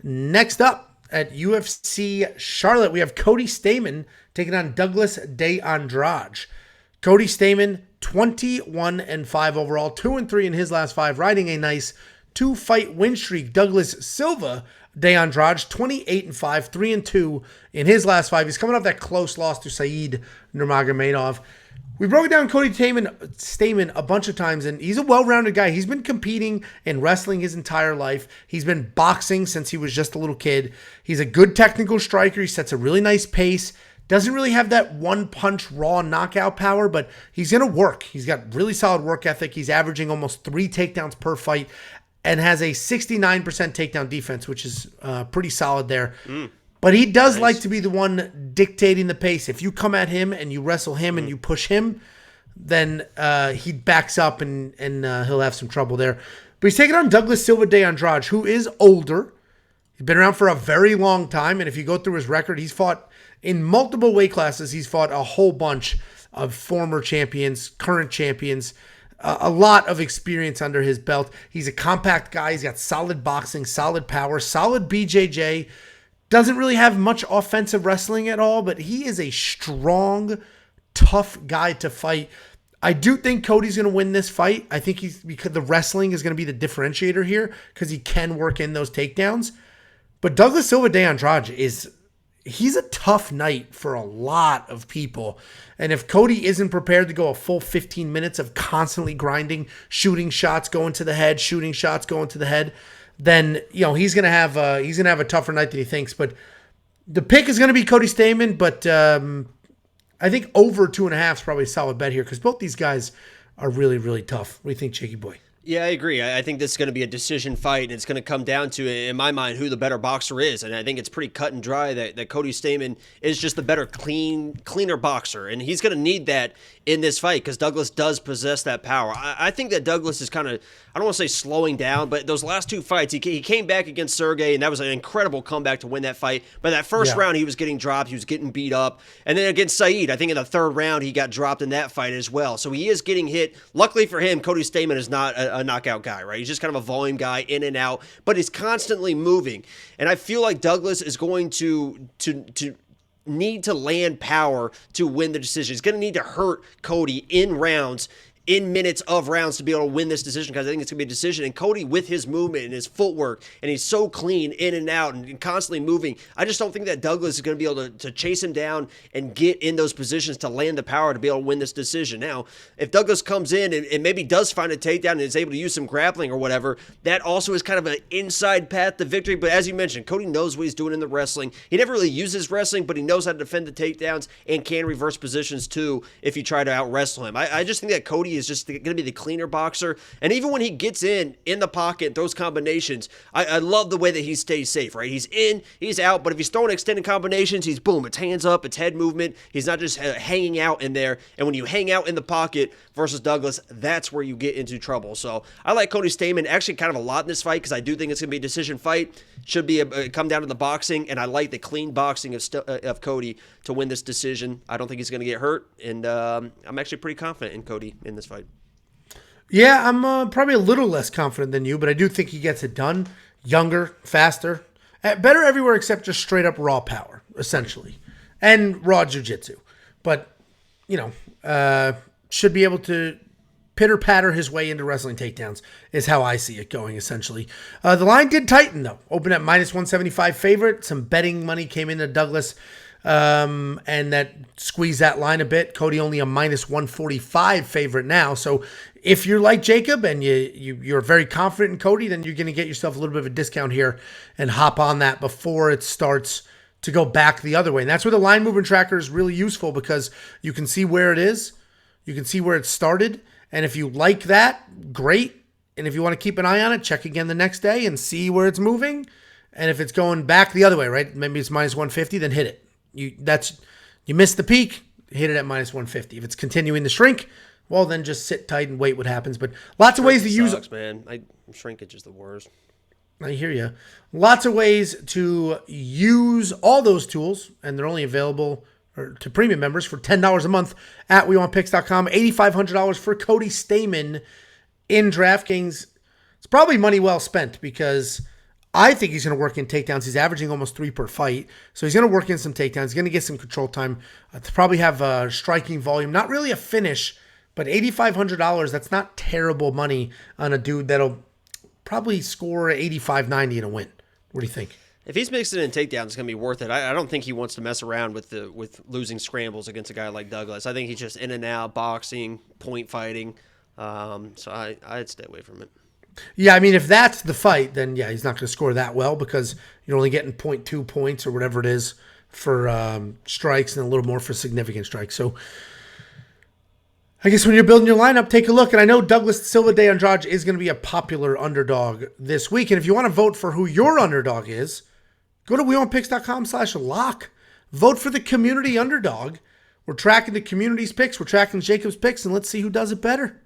Next up at UFC Charlotte, we have Cody Stamann taking on Douglas de Andrade. Cody Stamann, 21-5 overall, 2-3 in his last 5, riding a nice 2-fight win streak. Douglas Silva de Andrade, 28-5, 3-2 in his last 5. He's coming off that close loss to Said Nurmagomedov. We broke down Cody Stamann a bunch of times, and he's a well-rounded guy. He's been competing in wrestling his entire life. He's been boxing since he was just a little kid. He's a good technical striker. He sets a really nice pace. Doesn't really have that one-punch raw knockout power, but he's going to work. He's got really solid work ethic. He's averaging almost 3 takedowns per fight and has a 69% takedown defense, which is pretty solid there. But he does like to be the one dictating the pace. If you come at him and you wrestle him and you push him, then he backs up and he'll have some trouble there. But he's taking on Douglas Silva de Andrade, who is older. He's been around for a very long time, and if you go through his record, he's fought in multiple weight classes. He's fought a whole bunch of former champions, current champions, a lot of experience under his belt. He's a compact guy. He's got solid boxing, solid power, solid BJJ. Doesn't really have much offensive wrestling at all, but he is a strong, tough guy to fight. I do think Cody's going to win this fight. I think because the wrestling is going to be the differentiator here because he can work in those takedowns. But Douglas Silva de Andrade he's a tough night for a lot of people. And if Cody isn't prepared to go a full 15 minutes of constantly grinding, shooting shots, going to the head, shooting shots, going to the head, then he's gonna have a tougher night than he thinks. But the pick is gonna be Cody Stamann, but I think over 2.5 is probably a solid bet here because both these guys are really, really tough. What do you think, Jakey boy? Yeah, I agree. I think this is going to be a decision fight, and it's going to come down to, in my mind, who the better boxer is. And I think it's pretty cut and dry that Cody Stamann is just the better, cleaner boxer. And he's going to need that in this fight because Douglas does possess that power. I think that Douglas is kind of, I don't want to say slowing down, but those last 2 fights, he came back against Sergey, and that was an incredible comeback to win that fight. But that first round, he was getting dropped. He was getting beat up. And then against Said, I think in the 3rd round, he got dropped in that fight as well. So he is getting hit. Luckily for him, Cody Stamann is not a knockout guy, right? He's just kind of a volume guy in and out, but he's constantly moving. And I feel like Douglas is going to need to land power to win the decision. He's going to need to hurt Cody in rounds, in minutes of rounds to be able to win this decision because I think it's going to be a decision. And Cody, with his movement and his footwork, and he's so clean in and out and constantly moving, I just don't think that Douglas is going to be able to chase him down and get in those positions to land the power to be able to win this decision. Now, if Douglas comes in and maybe does find a takedown and is able to use some grappling or whatever, that also is kind of an inside path to victory. But as you mentioned, Cody knows what he's doing in the wrestling. He never really uses wrestling, but he knows how to defend the takedowns and can reverse positions too if you try to out-wrestle him. I just think that Cody is just going to be the cleaner boxer. And even when he gets in the pocket, those combinations, I love the way that he stays safe, right? He's in, he's out, but if he's throwing extended combinations, he's boom, it's hands up, it's head movement. He's not just hanging out in there. And when you hang out in the pocket versus Douglas, that's where you get into trouble. So I like Cody Stamann actually kind of a lot in this fight because I do think it's going to be a decision fight. Should be come down to the boxing, and I like the clean boxing of Cody to win this decision. I don't think he's going to get hurt, and I'm actually pretty confident in Cody in this fight. Yeah, I'm probably a little less confident than you, but I do think he gets it done. Younger, faster, better everywhere except just straight up raw power, essentially, and raw jiu-jitsu. But, should be able to pitter-patter his way into wrestling takedowns is how I see it going, essentially. The line did tighten, though. Opened at -175 favorite. Some betting money came into Douglas, and that squeezed that line a bit. Cody only a -145 favorite now. So if you're like Jacob and you're very confident in Cody, then you're going to get yourself a little bit of a discount here and hop on that before it starts to go back the other way. And that's where the line movement tracker is really useful because you can see where it is. You can see where it started. And if you like that, great. And if you want to keep an eye on it, check again the next day and see where it's moving. And if it's going back the other way, right? Maybe it's -150, then hit it. You missed the peak, hit it at -150. If it's continuing to shrink, well, then just sit tight and wait what happens. But lots of ways to use it. Man. Shrinkage is the worst. I hear you. Lots of ways to use all those tools, and they're only available to premium members for $10 a month at WeWantPicks.com. $8,500 for Cody Stamann in DraftKings. It's probably money well spent because I think he's going to work in takedowns. He's averaging almost 3 per fight. So he's going to work in some takedowns. He's going to get some control time. To probably have a striking volume. Not really a finish, but $8,500, that's not terrible money on a dude that'll probably score 85, 90 in a win. What do you think? If he's mixing in takedowns, it's going to be worth it. I don't think he wants to mess around with losing scrambles against a guy like Douglas. I think he's just in and out, boxing, point fighting. So I'd stay away from it. Yeah, I mean, if that's the fight, then yeah, he's not going to score that well because you're only getting 0.2 points or whatever it is for strikes and a little more for significant strikes. So I guess when you're building your lineup, take a look. And I know Douglas Silva de Andrade is going to be a popular underdog this week. And if you want to vote for who your underdog is, go to WeWantPicks.com/lock. Vote for the community underdog. We're tracking the community's picks. We're tracking Jacob's picks, and let's see who does it better.